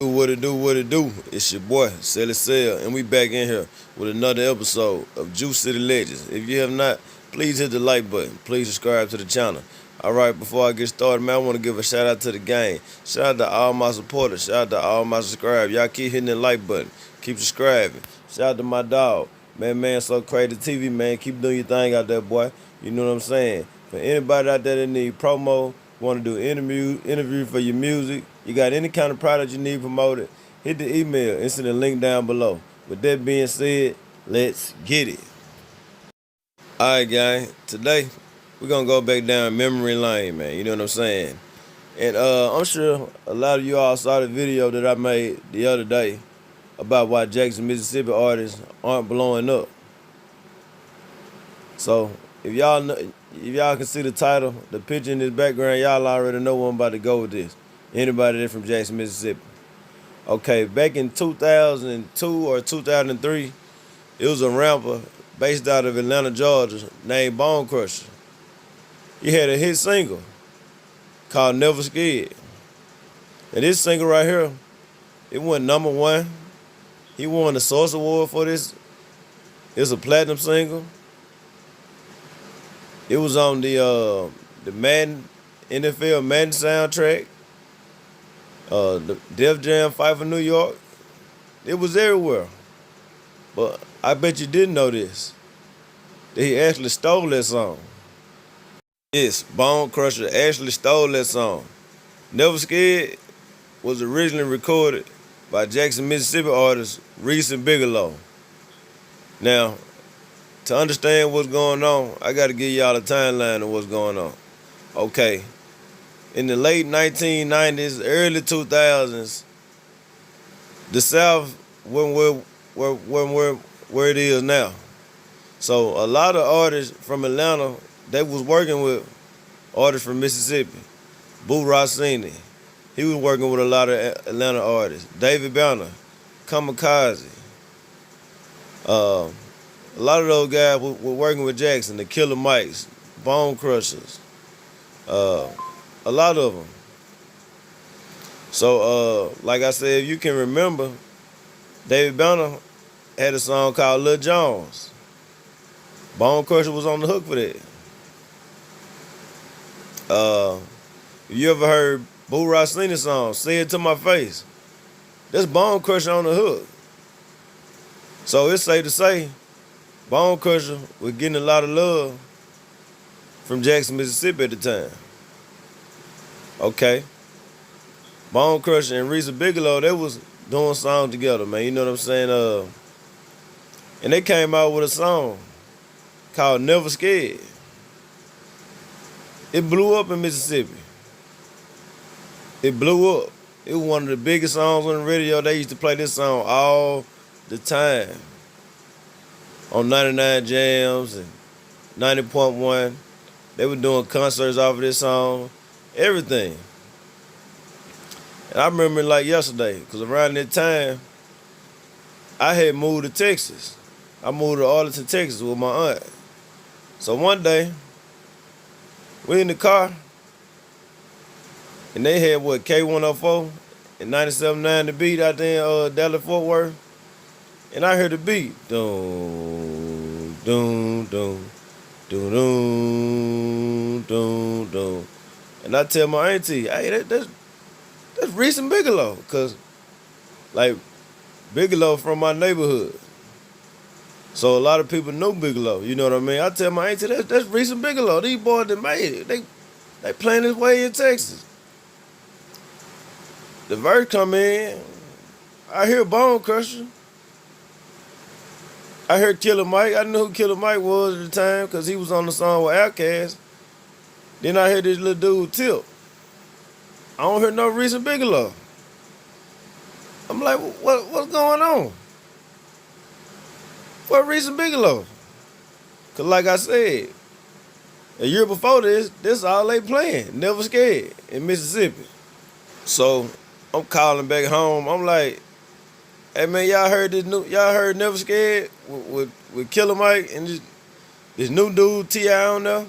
What it do? It's your boy, Sally Sell, and we back in here with another episode of Juice City Legends. If you have not, please hit the like button. Please subscribe to the channel. Alright, before I get started, man, I want to give a shout out to the gang. Shout out to all my supporters. Shout out to all my subscribers. Y'all keep hitting the like button. Keep subscribing. Shout out to my dog. Man, so crazy TV, man. Keep doing your thing out there, boy. You know what I'm saying? For anybody out there that need promo, want to do interview for your music, you got any kind of product you need promoted, hit the email and send the link down below. With that being said, let's get it. Alright, gang. Today, we're going to go back down memory lane, man. You know what I'm saying? And I'm sure a lot of you all saw the video that I made the other day about why Jackson, Mississippi artists aren't blowing up. So, if y'all can see the title, the picture in this background, y'all already know where I'm about to go with this. Anybody that's from Jackson, Mississippi. Okay, back in 2002 or 2003, it was a rapper based out of Atlanta, Georgia, named Bonecrusher. He had a hit single called Never Scared. And this single right here, it went #1. He won the Source Award for this. It's a platinum single. It was on the Madden NFL Madden soundtrack. The Def Jam Fight for New York. It was everywhere. But I bet you didn't know this. That he actually stole that song. Yes, Bonecrusher actually stole that song. Never Scared was originally recorded by Jackson, Mississippi artist Reese and Bigalow. Now, to understand what's going on, I got to give y'all a timeline of what's going on. Okay, in the late 1990s, early 2000s, the South wasn't where it is now. So a lot of artists from Atlanta, they was working with artists from Mississippi. Boo Rossini, he was working with a lot of Atlanta artists. David Banner, Kamikaze. A lot of those guys were working with Jackson, the Killer Mikes, Bone Crushers, a lot of them. So, like I said, if you can remember, David Banner had a song called Lil Jones. Bone Crusher was on the hook for that. You ever heard Boo Rossini's song, Say It To My Face? That's Bone Crusher on the hook. So it's safe to say, Bone Crusher was getting a lot of love from Jackson, Mississippi at the time. Okay. Bone Crusher and Reese and Bigalow, they was doing songs together, man. You know what I'm saying? And they came out with a song called Never Scared. It blew up in Mississippi. It blew up. It was one of the biggest songs on the radio. They used to play this song all the time. On 99 Jams and 90.1. They were doing concerts off of this song. Everything. And I remember it like yesterday, because around that time, I had moved to Texas. I moved to Arlington, Texas with my aunt. So one day, we in the car, and they had what, K104 and 97.9 the beat out there in Dallas Fort Worth. And I heard the beat. Doom, doom, doom, doom, doom, doom, doom. And I tell my auntie, hey, that's Reese and Bigalow. Because, like, Bigalow from my neighborhood. So a lot of people know Bigalow, you know what I mean? I tell my auntie, that's Reese and Bigalow. These boys that made it. They playing this way in Texas. The verse come in, I hear Bone Crusher. I heard Killer Mike. I knew who Killer Mike was at the time because he was on the song with Outkast. Then I heard this little dude Tip. I don't hear no Reese and Bigalow. I'm like, what's going on? What Reese and Bigalow? Because like I said, a year before this all they playing. Never Scared in Mississippi. So I'm calling back home. I'm like, hey man, y'all heard Never Scared with Killer Mike and this new dude T.I. on there?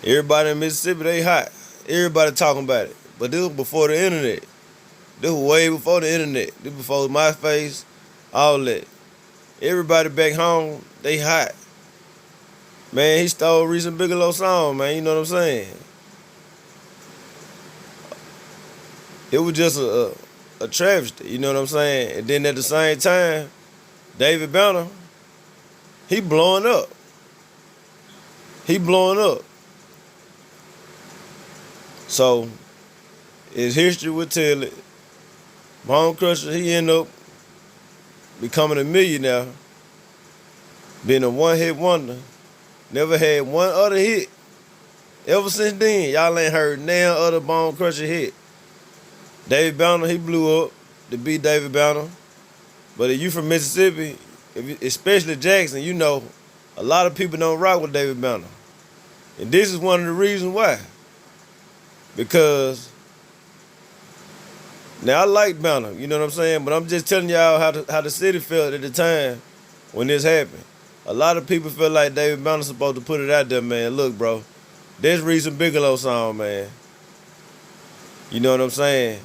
Everybody in Mississippi, they hot. Everybody talking about it. But this was before the internet. This was way before the internet. This before MySpace, all that. Everybody back home, they hot. Man, he stole Reese and Bigalow song, man. You know what I'm saying? It was just a travesty. You know what I'm saying? And then at the same time, David Banner, he blowing up. He blowing up. So, his history would tell it. Bonecrusher, he ended up becoming a millionaire, being a one-hit wonder. Never had one other hit. Ever since then, y'all ain't heard none other bonecrusher hit. David Banner, he blew up to be David Banner. But if you from Mississippi, especially Jackson, you know a lot of people don't rock with David Banner. And this is one of the reasons why. Because now I like Banner, you know what I'm saying? But I'm just telling y'all how the city felt at the time when this happened. A lot of people feel like David Banner's supposed to put it out there, man. Look, bro, there's Reese and Bigalow song, man. You know what I'm saying?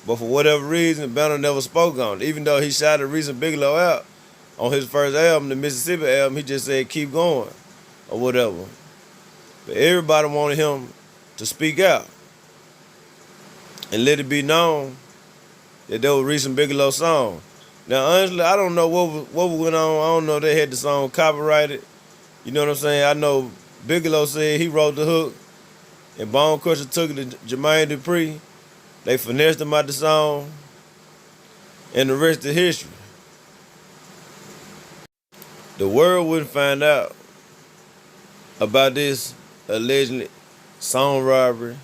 But for whatever reason, Banner never spoke on it. Even though he shouted Reese and Bigalow out on his first album, the Mississippi album, he just said keep going or whatever. But everybody wanted him to speak out and let it be known that that was Reese and Bigalow song. Now, honestly, I don't know what went on. I don't know if they had the song copyrighted. You know what I'm saying? I know Bigelow said he wrote the hook, and bonecrusher took it to Jermaine Dupri. They finessed him out the song, and the rest is history. The world wouldn't find out about this allegedly song robbery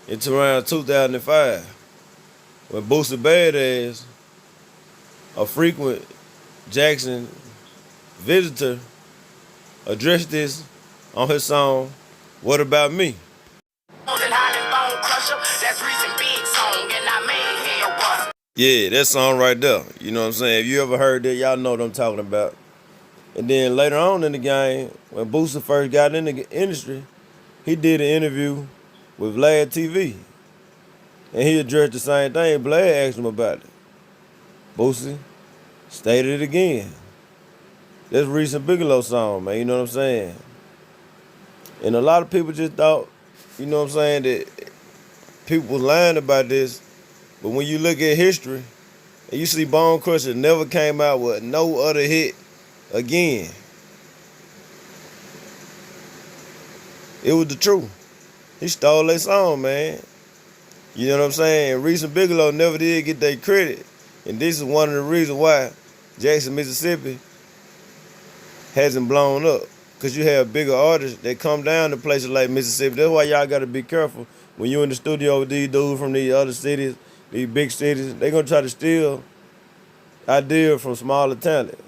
until around 2005, when Boosie Badass, a frequent Jackson visitor, addressed this on his song, What About Me? Yeah, that song right there. You know what I'm saying? If you ever heard that, y'all know what I'm talking about. And then later on in the game, when Boosie first got in the industry, he did an interview with Vlad TV. And he addressed the same thing. Vlad asked him about it. Boosie stated it again. That's Reese and Bigalow song, man. You know what I'm saying? And a lot of people just thought, you know what I'm saying, that people was lying about this. But when you look at history, and you see bonecrusher never came out with no other hit again. It was the truth. He stole that song, man. You know what I'm saying? Reese and Bigalow never did get their credit. And this is one of the reasons why Jackson, Mississippi hasn't blown up. Because you have bigger artists that come down to places like Mississippi. That's why y'all got to be careful when you're in the studio with these dudes from these other cities, these big cities. They're going to try to steal ideas from smaller talent.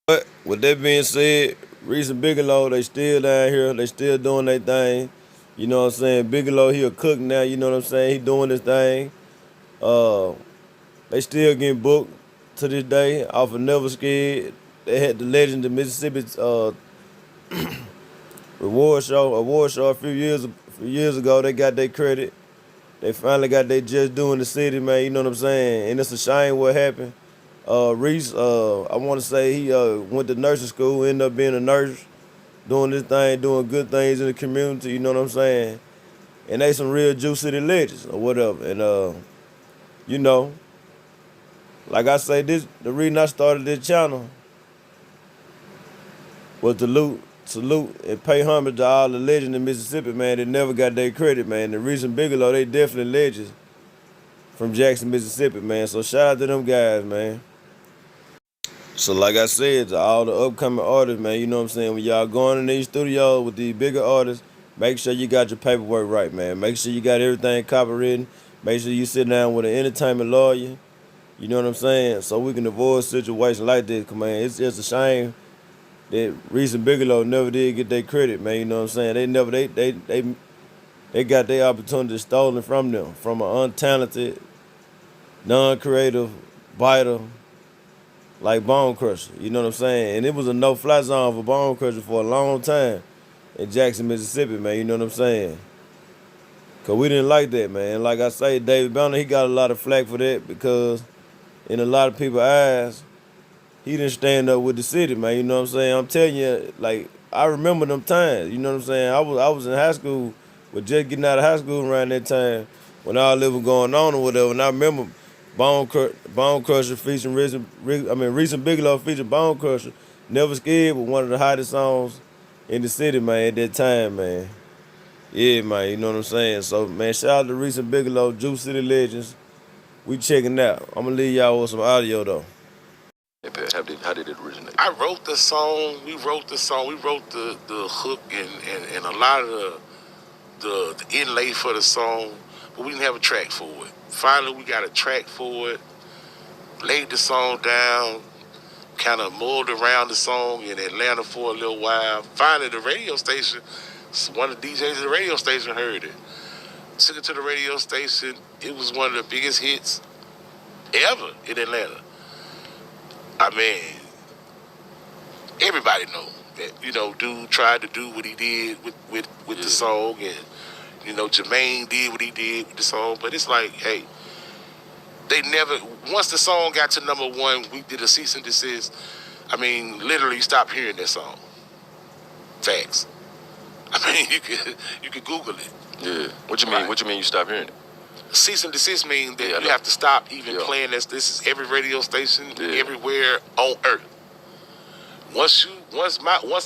But with that being said, Reese and Bigalow, they still down here. They still doing their thing. You know what I'm saying? Bigalow, he a cook now. You know what I'm saying? He doing his thing. They still getting booked to this day off of Never Scared. They had the Legend of Mississippi's award show a few years ago. They got their credit. They finally got their just doing the city, man. You know what I'm saying? And it's a shame what happened. Reese, I want to say he went to nursing school, ended up being a nurse, doing this thing, doing good things in the community. You know what I'm saying? And they some real Jew City legends or whatever. And you know, like I say, the reason I started this channel was to salute and pay homage to all the legends in Mississippi, man. They never got their credit, man. The Reese and Bigalow, they definitely legends from Jackson, Mississippi, man. So shout out to them guys, man. So like I said, to all the upcoming artists, man, you know what I'm saying? When y'all going in these studios with these bigger artists, make sure you got your paperwork right, man. Make sure you got everything copywritten. Make sure you sit down with an entertainment lawyer. You know what I'm saying? So we can avoid situations like this, man. It's just a shame that Reese and Bigalow never did get their credit, man. You know what I'm saying? They got their opportunity stolen from them, from an untalented, non-creative, biter like bonecrusher. You know what I'm saying? And it was a no-fly zone for bonecrusher for a long time in Jackson, Mississippi, man. You know what I'm saying? Cause we didn't like that, man. Like I say, David Banner, he got a lot of flack for that because in a lot of people's eyes, he didn't stand up with the city, man. You know what I'm saying? I'm telling you, like I remember them times. You know what I'm saying? I was in high school, but just getting out of high school around that time when all that was going on or whatever. And I remember Bone Crusher featuring Reese and Bigalow featuring Bone Crusher. Never Scared was one of the hottest songs in the city, man. At that time, man. Yeah, man. You know what I'm saying? So, man, shout out to Reese and Bigalow, Juice City Legends. We checking out. I'm gonna leave y'all with some audio though. Hey, Pat, how did it originate? I wrote the song. We wrote the song. We wrote the hook and a lot of the inlay for the song, but we didn't have a track for it. Finally, we got a track for it. Laid the song down. Kind of mulled around the song in Atlanta for a little while. Finally, the radio station, one of the DJs at the radio station heard it. Took it to the radio station. It was one of the biggest hits ever in Atlanta. I mean, everybody know that, dude tried to do what he did with the song, and, Jermaine did what he did with the song, but it's like, hey, they never, once the song got to number one, we did a cease and desist. I mean, literally stopped hearing that song. Facts. I mean, you could Google it. Yeah. What you mean? Right. What you mean you stopped hearing it? Cease and desist means that you have to stop even playing this. This is every radio station everywhere on earth. Once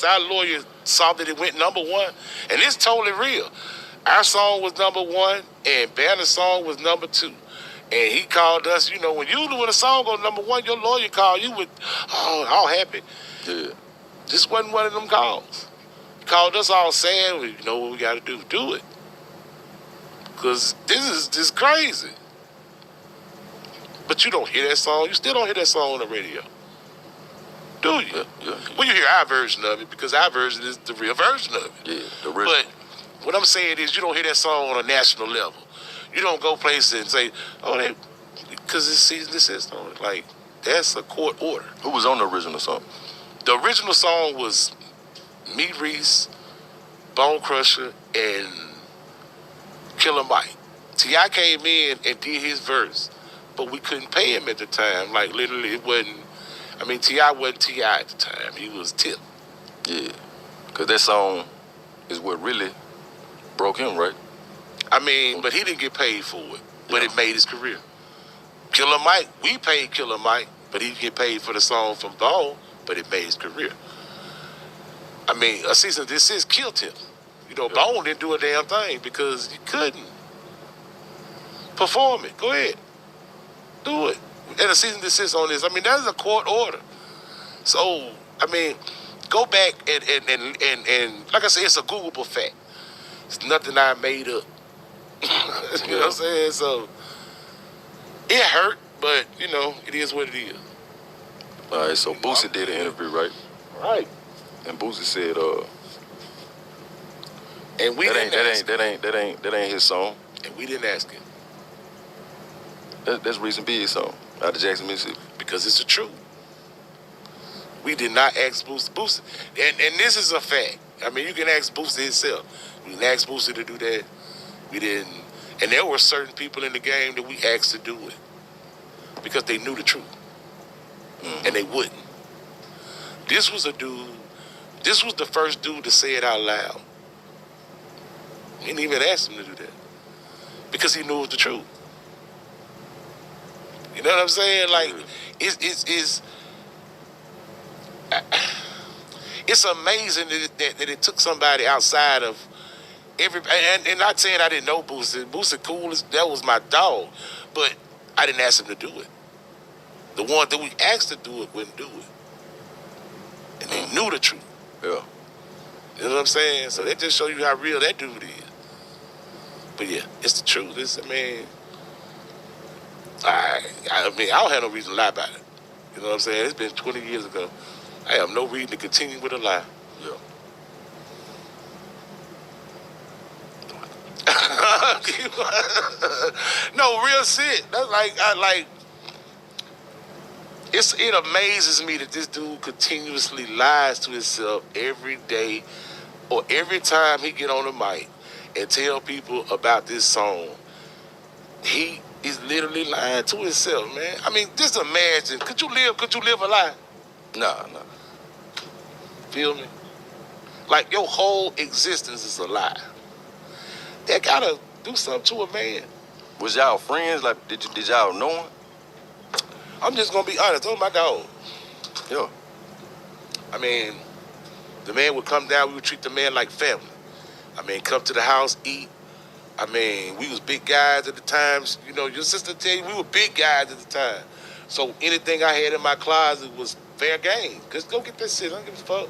our lawyer saw that it went number one, and it's totally real. Our song was number one, and Banner's song was number two. And he called us, when a song goes number one, your lawyer called you with, all happy. Yeah. This wasn't one of them calls. He called us all sad. You know what we got to do? Do it. Because this is just crazy. But you don't hear that song. You still don't hear that song on the radio. Do you? Yeah. Well, you hear our version of it because our version is the real version of it. Yeah, the original. But what I'm saying is you don't hear that song on a national level. You don't go places and say, because it's cease and desist on it. Like, that's a court order. Who was on the original song? The original song was me, Reese, bonecrusher, and Killer Mike. T.I. came in and did his verse, but we couldn't pay him at the time. Like, literally, it wasn't, T.I. wasn't T.I. at the time. He was Tip. Yeah, because that song is what really broke him, right? But he didn't get paid for it, but it made his career. Killer Mike, we paid Killer Mike, but he didn't get paid for the song from Bone, but it made his career. A cease and desist killed him. Bone didn't do a damn thing because he couldn't perform it. Go ahead. Do it. And a cease and desist on this. That is a court order. So, go back and like I said, it's a Googleable fact. It's nothing I made up. You know what I'm saying? So, it hurt, but, it is what it is. All right, so Boosie did an interview, right? Right. And Boosie said, and we that ain't his song. And we didn't ask him. That's Reese and Big's song out of Jackson, Mississippi. Because it's the truth. We did not ask Boosie. And this is a fact. You can ask Boosie himself. We didn't ask Boosie to do that. We didn't. And there were certain people in the game that we asked to do it because they knew the truth. And they wouldn't. This was the first dude to say it out loud. We didn't even ask him to do that because he knew it was the truth. You know what I'm saying? Like, it's amazing that it took somebody outside of and not saying I didn't know Boosie. Boosie cool, that was my dog, but I didn't ask him to do it. The one that we asked to do it wouldn't do it, and they knew the truth. Yeah. You know what I'm saying? So that just show you how real that dude is. But yeah, it's the truth. I don't have no reason to lie about it. You know what I'm saying? It's been 20 years ago. I have no reason to continue with a lie. Yeah. No, real shit. That's it amazes me that this dude continuously lies to himself every day or every time he get on the mic. and tell people about this song, he is literally lying to himself, man. I mean, just imagine, could you live a lie? Nah. Feel me? Like your whole existence is a lie. That gotta do something to a man. Was y'all friends? Like, did y'all know him? I'm just gonna be honest. Oh my dog. Yeah. I mean, the man would come down. We would treat the man like family. I mean, come to the house, eat. I mean, we was big guys at the times. You know, your sister tell you we were big guys at the time. So anything I had in my closet was fair game. Just go get that shit. I don't give a fuck.